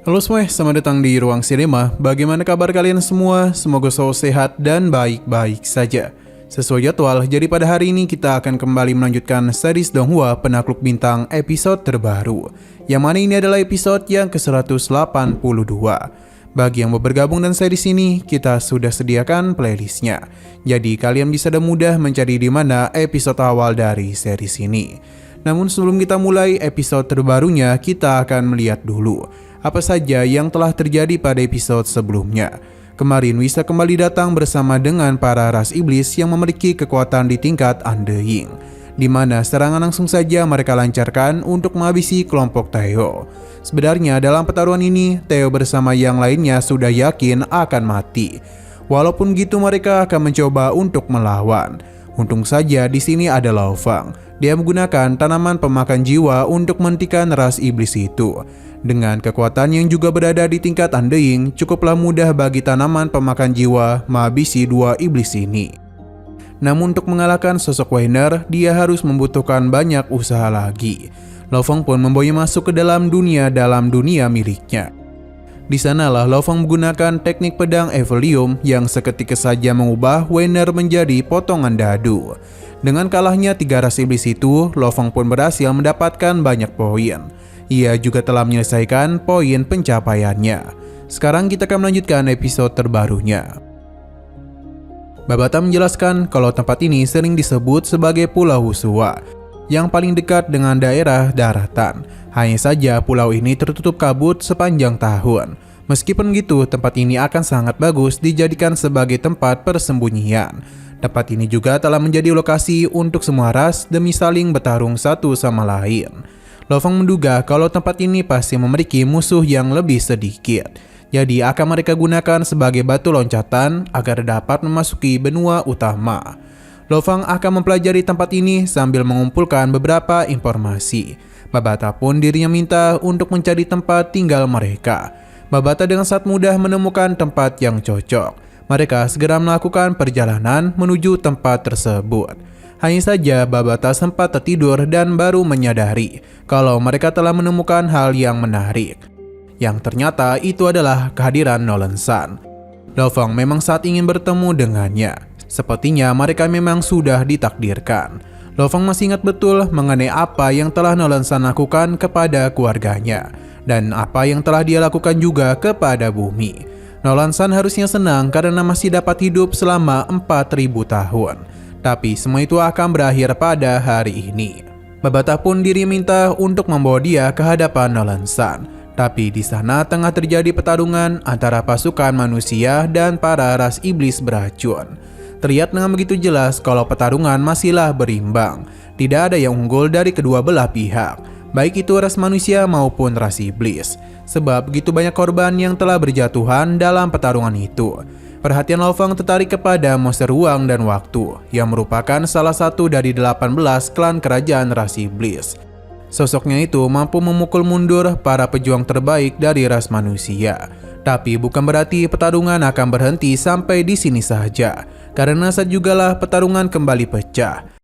Halo semua, selamat datang di Ruang Sinema. Bagaimana kabar kalian semua? Semoga selalu sehat dan baik-baik saja. Sesuai jadwal, jadi pada hari ini kita akan kembali melanjutkan series Donghua Penakluk Bintang episode terbaru. Yang mana ini adalah episode yang ke-182. Bagi yang mau bergabung dengan series ini, kita sudah sediakan playlistnya. Jadi kalian bisa dengan mudah mencari di mana episode awal dari series ini. Namun sebelum kita mulai episode terbarunya, kita akan melihat dulu apa saja yang telah terjadi pada episode sebelumnya. Kemarin Wisa kembali datang bersama dengan para ras iblis yang memiliki kekuatan di tingkat Undying, di mana serangan langsung saja mereka lancarkan untuk menghabisi kelompok Theo. Sebenarnya dalam pertarungan ini, Theo bersama yang lainnya sudah yakin akan mati. Walaupun gitu mereka akan mencoba untuk melawan. Untung saja di sini ada Lao Fang. Dia menggunakan tanaman pemakan jiwa untuk menghentikan ras iblis itu. Dengan kekuatan yang juga berada di tingkat Undying, cukuplah mudah bagi tanaman pemakan jiwa menghabisi dua iblis ini. Namun untuk mengalahkan sosok Weiner, dia harus membutuhkan banyak usaha lagi. Lao Fang pun membawanya masuk ke dalam dunia miliknya. Di sanalah Lao Fang menggunakan teknik pedang Evilium yang seketika saja mengubah Weiner menjadi potongan dadu. Dengan kalahnya tiga ras iblis itu, Lao Fang pun berhasil mendapatkan banyak poin. Ia juga telah menyelesaikan poin pencapaiannya. Sekarang kita akan melanjutkan episode terbarunya. Babata menjelaskan kalau tempat ini sering disebut sebagai Pulau Husua, yang paling dekat dengan daerah daratan. Hanya saja pulau ini tertutup kabut sepanjang tahun. Meskipun begitu, tempat ini akan sangat bagus dijadikan sebagai tempat persembunyian. Tempat ini juga telah menjadi lokasi untuk semua ras demi saling bertarung satu sama lain. Lao Fang menduga kalau tempat ini pasti memiliki musuh yang lebih sedikit. Jadi akan mereka gunakan sebagai batu loncatan agar dapat memasuki benua utama. Lao Fang akan mempelajari tempat ini sambil mengumpulkan beberapa informasi. Babata pun dirinya minta untuk mencari tempat tinggal mereka. Babata dengan sangat mudah menemukan tempat yang cocok. Mereka segera melakukan perjalanan menuju tempat tersebut. Hanya saja Babata sempat tertidur dan baru menyadari kalau mereka telah menemukan hal yang menarik. Yang ternyata itu adalah kehadiran Nolan Sun. Lao Fang memang saat ingin bertemu dengannya. Sepertinya mereka memang sudah ditakdirkan. Lao Fang masih ingat betul mengenai apa yang telah Nolan Sun lakukan kepada keluarganya. Dan apa yang telah dia lakukan juga kepada bumi. Nolan Sun harusnya senang karena masih dapat hidup selama 4000 tahun. Tapi semua itu akan berakhir pada hari ini. Babata pun diri minta untuk membawa dia ke hadapan Nolan Sun. Tapi di sana tengah terjadi pertarungan antara pasukan manusia dan para ras iblis beracun. Terlihat dengan begitu jelas kalau pertarungan masihlah berimbang. Tidak ada yang unggul dari kedua belah pihak, baik itu ras manusia maupun ras iblis. Sebab begitu banyak korban yang telah berjatuhan dalam pertarungan itu. Perhatian Lao Fang tertarik kepada monster ruang dan waktu, yang merupakan salah satu dari 18 klan kerajaan ras iblis. Sosoknya itu mampu memukul mundur para pejuang terbaik dari ras manusia. Tapi bukan berarti pertarungan akan berhenti sampai di sini saja, karena saat jugalah pertarungan kembali pecah.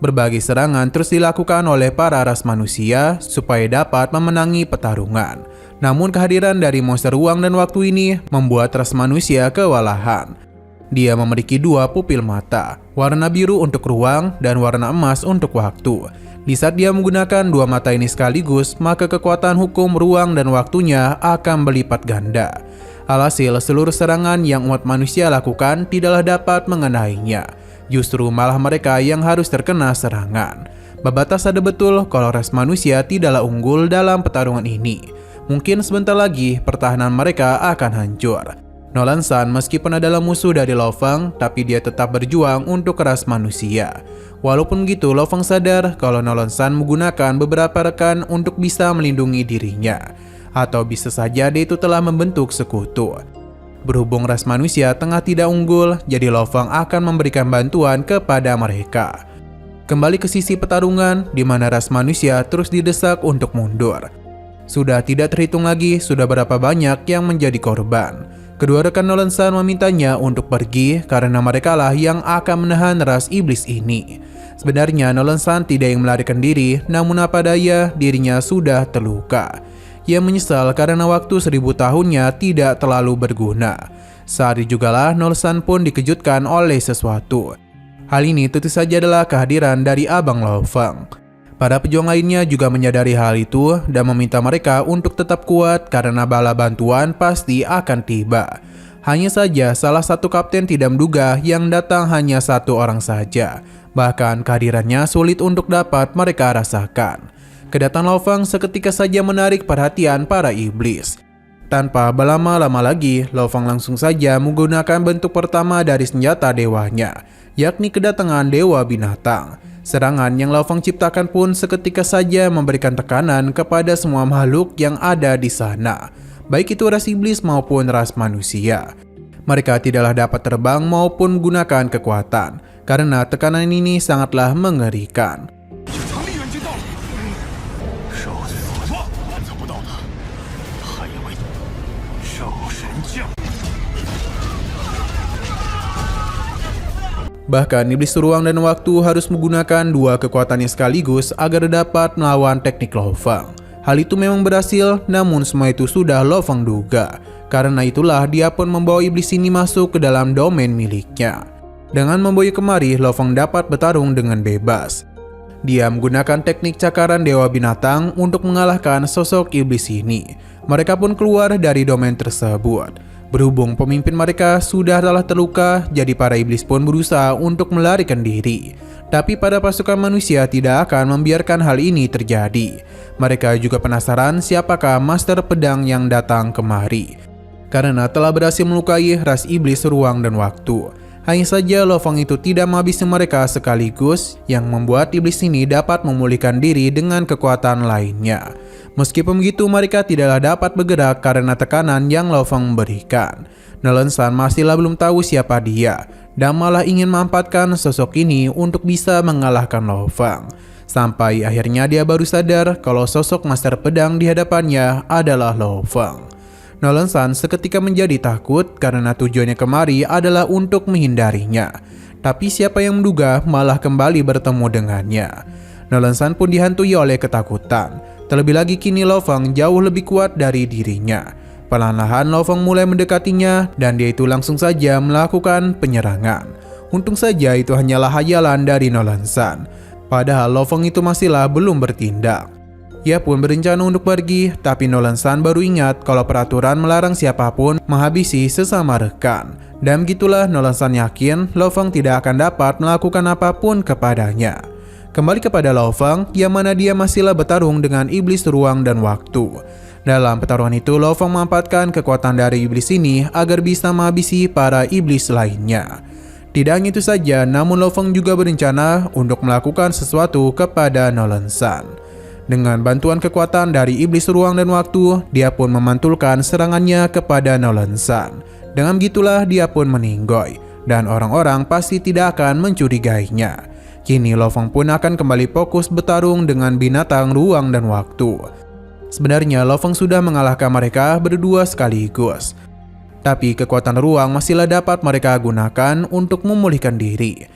Berbagai serangan terus dilakukan oleh para ras manusia supaya dapat memenangi pertarungan. Namun kehadiran dari monster ruang dan waktu ini membuat ras manusia kewalahan. Dia memiliki dua pupil mata, warna biru untuk ruang dan warna emas untuk waktu. Di saat dia menggunakan dua mata ini sekaligus, maka kekuatan hukum ruang dan waktunya akan berlipat ganda. Alhasil seluruh serangan yang umat manusia lakukan tidaklah dapat mengenainya. Justru malah mereka yang harus terkena serangan. Babata sadar betul kalau ras manusia tidaklah unggul dalam pertarungan ini. Mungkin sebentar lagi pertahanan mereka akan hancur. Nolan Sun meskipun adalah musuh dari Lo Feng, tapi dia tetap berjuang untuk ras manusia. Walaupun begitu, Lo Feng sadar kalau Nolan Sun menggunakan beberapa rekan untuk bisa melindungi dirinya. Atau bisa saja dia itu telah membentuk sekutu. Berhubung ras manusia tengah tidak unggul, jadi Lo Feng akan memberikan bantuan kepada mereka. Kembali ke sisi pertarungan, di mana ras manusia terus didesak untuk mundur. Sudah tidak terhitung lagi sudah berapa banyak yang menjadi korban. Kedua rekan Nolan Sun memintanya untuk pergi karena merekalah yang akan menahan ras iblis ini. Sebenarnya Nolan Sun tidak ingin melarikan diri, namun apa daya dirinya sudah terluka. Ia menyesal karena waktu 1000 tahunnya tidak terlalu berguna. Saat itu jugalah Nolan Sun pun dikejutkan oleh sesuatu. Hal ini tentu saja adalah kehadiran dari Abang Lo Feng. Para pejuang lainnya juga menyadari hal itu dan meminta mereka untuk tetap kuat karena bala bantuan pasti akan tiba. Hanya saja salah satu kapten tidak menduga yang datang hanya satu orang saja. Bahkan kehadirannya sulit untuk dapat mereka rasakan. Kedatangan Lo Feng seketika saja menarik perhatian para iblis. Tanpa berlama-lama lagi, Lo Feng langsung saja menggunakan bentuk pertama dari senjata dewanya, yakni kedatangan Dewa Binatang. Serangan yang Lo Feng ciptakan pun seketika saja memberikan tekanan kepada semua makhluk yang ada di sana, baik itu ras iblis maupun ras manusia. Mereka tidaklah dapat terbang maupun menggunakan kekuatan, karena tekanan ini sangatlah mengerikan. Bahkan iblis ruang dan waktu harus menggunakan dua kekuatannya sekaligus agar dapat melawan teknik Lo Feng. Hal itu memang berhasil, namun semua itu sudah Lo Feng duga. Karena itulah dia pun membawa iblis ini masuk ke dalam domain miliknya. Dengan membawa kemari, Lo Feng dapat bertarung dengan bebas. Dia menggunakan teknik cakaran Dewa Binatang untuk mengalahkan sosok iblis ini. Mereka pun keluar dari domain tersebut. Berhubung pemimpin mereka sudah telah terluka, jadi para iblis pun berusaha untuk melarikan diri. Tapi para pasukan manusia tidak akan membiarkan hal ini terjadi. Mereka juga penasaran siapakah master pedang yang datang kemari. Karena telah berhasil melukai ras iblis ruang dan waktu. Hanya saja Lo Feng itu tidak menghabisi mereka sekaligus, yang membuat iblis ini dapat memulihkan diri dengan kekuatan lainnya. Meskipun begitu, mereka tidaklah dapat bergerak karena tekanan yang Lo Feng berikan. Nolan Sun masihlah belum tahu siapa dia, dan malah ingin memanfaatkan sosok ini untuk bisa mengalahkan Lo Feng. Sampai akhirnya dia baru sadar kalau sosok master pedang di hadapannya adalah Lo Feng. Nolan Sun seketika menjadi takut karena tujuannya kemari adalah untuk menghindarinya. Tapi siapa yang menduga malah kembali bertemu dengannya. Nolan Sun pun dihantui oleh ketakutan. Terlebih lagi kini Lo Feng jauh lebih kuat dari dirinya. Perlahan-lahan Lo Feng mulai mendekatinya dan dia itu langsung saja melakukan penyerangan. Untung saja itu hanyalah hayalan dari Nolan Sun. Padahal Lo Feng itu masihlah belum bertindak. Ia pun berencana untuk pergi, tapi Nolan Sun baru ingat kalau peraturan melarang siapapun menghabisi sesama rekan. Dan begitulah Nolan Sun yakin Lo Feng tidak akan dapat melakukan apapun kepadanya. Kembali kepada Lo Feng, yang mana dia masihlah bertarung dengan iblis ruang dan waktu. Dalam pertarungan itu, Lo Feng memanfaatkan kekuatan dari iblis ini agar bisa menghabisi para iblis lainnya. Tidak hanya itu saja, namun Lo Feng juga berencana untuk melakukan sesuatu kepada Nolan Sun. Dengan bantuan kekuatan dari iblis ruang dan waktu, dia pun memantulkan serangannya kepada Nolan Sun. Dengan begitulah dia pun meninggoy, dan orang-orang pasti tidak akan mencurigainya. Kini Lo Feng pun akan kembali fokus bertarung dengan binatang ruang dan waktu. Sebenarnya Lo Feng sudah mengalahkan mereka berdua sekaligus. Tapi kekuatan ruang masihlah dapat mereka gunakan untuk memulihkan diri.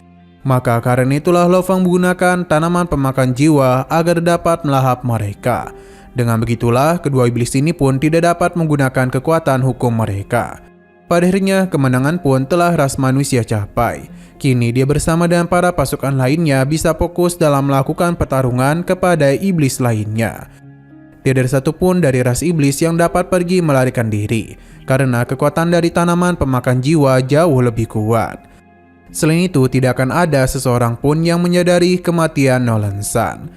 Maka karena itulah Lo Feng menggunakan tanaman pemakan jiwa agar dapat melahap mereka. Dengan begitulah kedua iblis ini pun tidak dapat menggunakan kekuatan hukum mereka. Pada akhirnya kemenangan pun telah ras manusia capai. Kini dia bersama dengan para pasukan lainnya bisa fokus dalam melakukan pertarungan kepada iblis lainnya. Tidak ada satupun dari ras iblis yang dapat pergi melarikan diri, karena kekuatan dari tanaman pemakan jiwa jauh lebih kuat. Selain itu, tidak akan ada seseorang pun yang menyadari kematian Nolan Sun.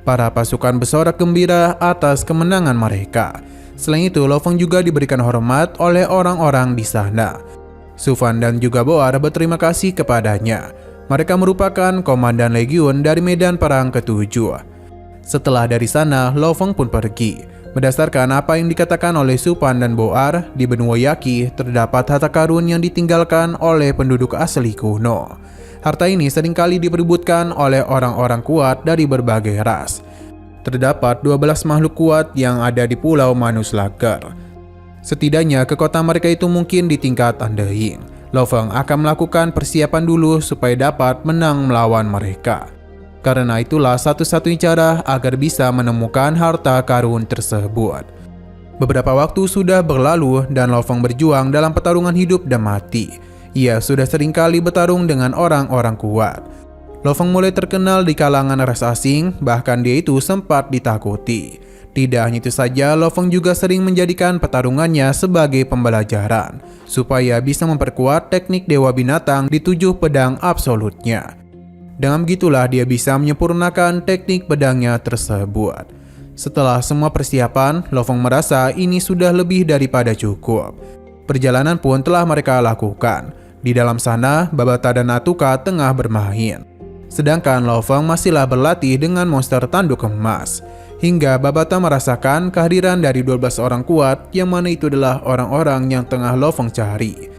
Para pasukan bersorak gembira atas kemenangan mereka. Selain itu, Lo Feng juga diberikan hormat oleh orang-orang di sana. Su Fan dan juga Boar berterima kasih kepadanya. Mereka merupakan komandan legiun dari medan perang ke-7. Setelah dari sana, Lo Feng pun pergi. Berdasarkan apa yang dikatakan oleh Su Fan dan Boar, di benua Yaqi terdapat harta karun yang ditinggalkan oleh penduduk asli kuno. Harta ini seringkali diperebutkan oleh orang-orang kuat dari berbagai ras. Terdapat 12 makhluk kuat yang ada di Pulau Manuslagar. Setidaknya ke kota mereka itu mungkin di tingkat Andeing. Lo Feng akan melakukan persiapan dulu supaya dapat menang melawan mereka. Karena itulah satu-satunya cara agar bisa menemukan harta karun tersebut. Beberapa waktu sudah berlalu dan Lo Feng berjuang dalam pertarungan hidup dan mati. Ia sudah seringkali bertarung dengan orang-orang kuat. Lo Feng mulai terkenal di kalangan ras asing, bahkan dia itu sempat ditakuti. Tidak hanya itu saja, Lo Feng juga sering menjadikan pertarungannya sebagai pembelajaran, supaya bisa memperkuat teknik Dewa Binatang di 7 pedang absolutnya. Dengan begitulah dia bisa menyempurnakan teknik pedangnya tersebut. Setelah semua persiapan, Lo Feng merasa ini sudah lebih daripada cukup. Perjalanan pun telah mereka lakukan. Di dalam sana, Babata dan Atuka tengah bermain. Sedangkan Lo Feng masihlah berlatih dengan monster tanduk emas. Hingga Babata merasakan kehadiran dari 12 orang kuat yang mana itu adalah orang-orang yang tengah Lo Feng cari.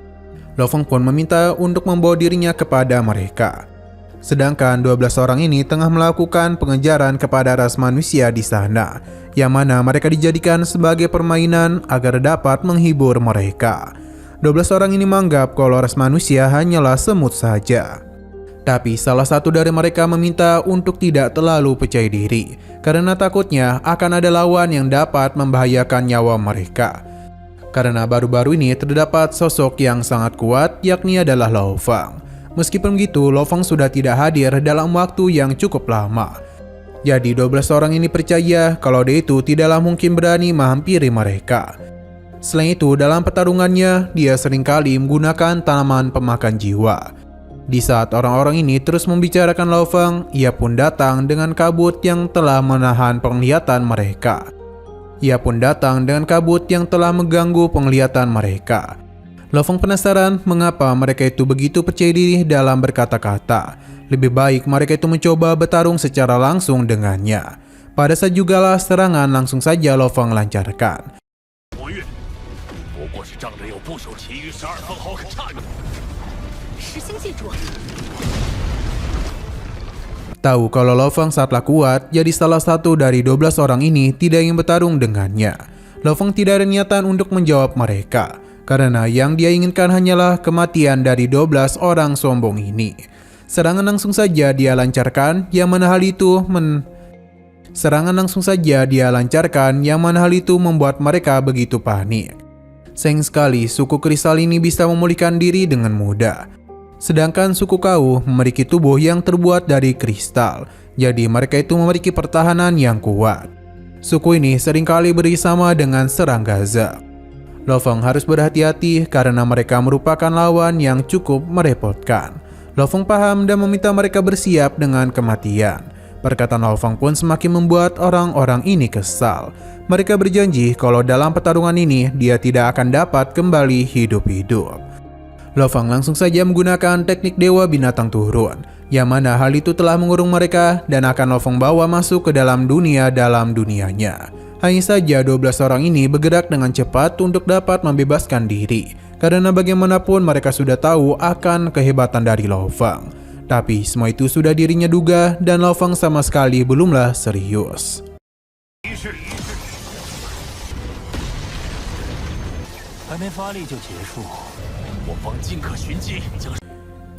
Lo Feng pun meminta untuk membawa dirinya kepada mereka. Sedangkan 12 orang ini tengah melakukan pengejaran kepada ras manusia di sana, yang mana mereka dijadikan sebagai permainan agar dapat menghibur mereka. 12 orang ini menganggap kalau ras manusia hanyalah semut saja. Tapi salah satu dari mereka meminta untuk tidak terlalu percaya diri, karena takutnya akan ada lawan yang dapat membahayakan nyawa mereka. Karena baru-baru ini terdapat sosok yang sangat kuat, yakni adalah Lo Feng. Meskipun begitu, Lo Feng sudah tidak hadir dalam waktu yang cukup lama. Jadi 12 orang ini percaya kalau dia itu tidaklah mungkin berani menghampiri mereka. Selain itu, dalam pertarungannya, dia seringkali menggunakan tanaman pemakan jiwa. Di saat orang-orang ini terus membicarakan Lo Feng, ia pun datang dengan kabut yang telah menahan penglihatan mereka. Ia pun datang dengan kabut yang telah mengganggu penglihatan mereka. Lo Feng penasaran mengapa mereka itu begitu percaya diri dalam berkata-kata. Lebih baik mereka itu mencoba bertarung secara langsung dengannya. Pada saat jugalah serangan langsung saja Lo Feng lancarkan. Tahu kalau Lo Feng saatlah kuat, jadi salah satu dari 12 orang ini tidak ingin bertarung dengannya. Lo Feng tidak ada niatan untuk menjawab mereka, karena yang dia inginkan hanyalah kematian dari 12 orang sombong ini. Serangan langsung saja dia lancarkan, yang mana hal itu membuat mereka begitu panik. Sayang sekali, suku kristal ini bisa memulihkan diri dengan mudah. Sedangkan suku Kau memiliki tubuh yang terbuat dari kristal, jadi mereka itu memiliki pertahanan yang kuat. Suku ini seringkali bersama dengan serang gazap. Lo Feng harus berhati-hati karena mereka merupakan lawan yang cukup merepotkan. Lo Feng paham dan meminta mereka bersiap dengan kematian. Perkataan Lo Feng pun semakin membuat orang-orang ini kesal. Mereka berjanji kalau dalam pertarungan ini dia tidak akan dapat kembali hidup-hidup. Lo Feng langsung saja menggunakan teknik Dewa Binatang turun, yang mana hal itu telah mengurung mereka dan akan Lo Feng bawa masuk ke dalam dunianya. Hanya saja 12 orang ini bergerak dengan cepat untuk dapat membebaskan diri, karena bagaimanapun mereka sudah tahu akan kehebatan dari Lo Feng. Tapi semua itu sudah dirinya duga dan Lo Feng sama sekali belumlah serius.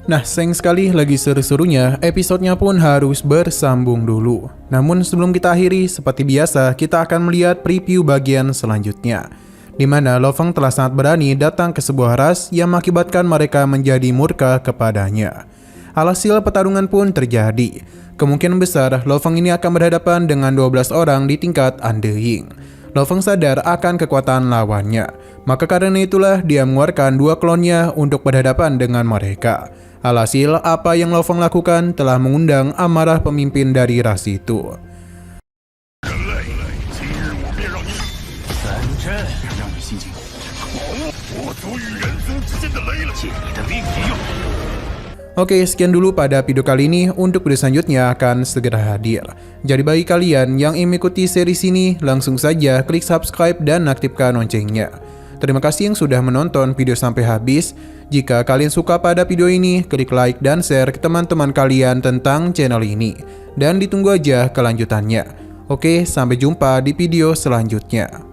Nah, sayang sekali lagi seru-serunya, episodenya pun harus bersambung dulu. Namun sebelum kita akhiri, seperti biasa kita akan melihat preview bagian selanjutnya, di mana Lo Feng telah sangat berani datang ke sebuah ras yang mengakibatkan mereka menjadi murka kepadanya. Alhasil pertarungan pun terjadi. Kemungkinan besar Lo Feng ini akan berhadapan dengan 12 orang di tingkat Andeing. Lo Feng sadar akan kekuatan lawannya, maka karena itulah dia mengeluarkan 2 klonnya untuk berhadapan dengan mereka. Alhasil, apa yang Lo Feng lakukan telah mengundang amarah pemimpin dari ras itu. 解你的命也用。 Oke, sekian dulu pada video kali ini. Untuk video selanjutnya akan segera hadir. Jadi bagi kalian yang ingin mengikuti series ini, langsung saja klik subscribe dan aktifkan loncengnya. Terima kasih yang sudah menonton video sampai habis. Jika kalian suka pada video ini, klik like dan share ke teman-teman kalian tentang channel ini. Dan ditunggu aja kelanjutannya. Oke, sampai jumpa di video selanjutnya.